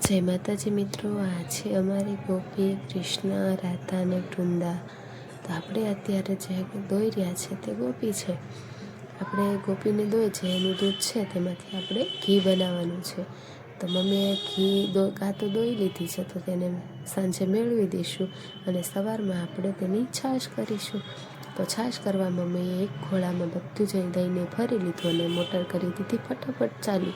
જય માતાજી મિત્રો, આ છે અમારી ગોપી, કૃષ્ણ, રાધા અને વૃંદા. તો આપણે અત્યારે જે દોઈ રહ્યા છે તે ગોપી છે. આપણે ગોપીને દોઈ છે એનું દૂધ છે તેમાંથી આપણે ઘી બનાવવાનું છે. તો મમ્મીએ ઘી કાં તો દોઈ લીધી છે તો તેને સાંજે મેળવી દઈશું અને સવારમાં આપણે તેની છાશ કરીશું. તો છાશ કરવા મમ્મીએ એક ઘોડામાં બધું જ દહીંને ભરી લીધું અને મોટર કરી દીધી ફટાફટ ચાલુ.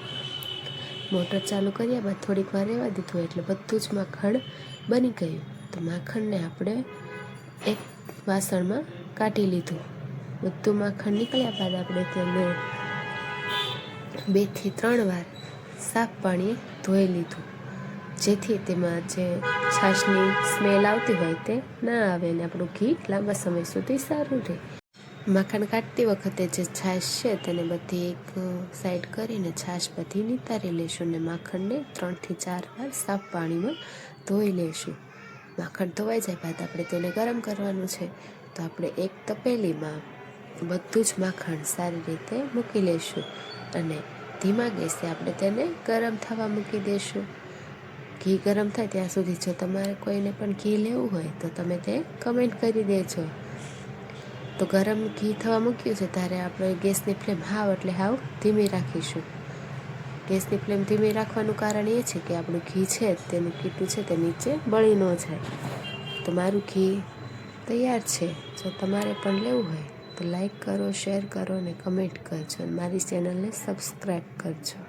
મોટર ચાલુ કર્યા બાદ થોડીક વાર રહેવા દીધું એટલે બધું જ માખણ બની ગયું. તો માખણને આપણે એક વાસણમાં કાઢી લીધું. બધું માખણ નીકળ્યા બાદ આપણે તેને 2 થી 3 વાર સાફ પાણીએ ધોઈ લીધું, જેથી તેમાં જે છાશની સ્મેલ આવતી હોય તે ના આવે અને આપણું ઘી લાંબા સમય સુધી સારું રહે. માખણ કાઢતી વખતે જે છાશ છે તેને બધી એક સાઈડ કરીને છાશ બધી નિતારી લઈશું અને માખણને 3 થી 4 વાર સાફ પાણીમાં ધોઈ લઈશું. માખણ ધોવાઈ જાય બાદ આપણે તેને ગરમ કરવાનું છે. તો આપણે એક તપેલીમાં બધું જ માખણ સારી રીતે મૂકી લઈશું અને ધીમા ગેસે આપણે તેને ગરમ થવા મૂકી દઈશું. ઘી ગરમ થાય ત્યાં સુધી જો તમારે કોઈને પણ ઘી લેવું હોય તો તમે તે કમેન્ટ કરી દેજો. તો ગરમ ઘી થવા મૂક્યું છે ત્યારે આપણે ગેસની ફ્લેમ હાવ એટલે હાવ ધીમી રાખીશું. ગેસની ફ્લેમ ધીમી રાખવાનું કારણ એ છે કે આપણું ઘી છે તેનું કીટું છે તે નીચે બળી ન જાય. તો મારું ઘી તૈયાર છે. જો તમારે પણ લેવું હોય તો લાઈક કરો, શેર કરો અને કમેન્ટ કરજો અને મારી ચેનલને સબસ્ક્રાઈબ કરજો.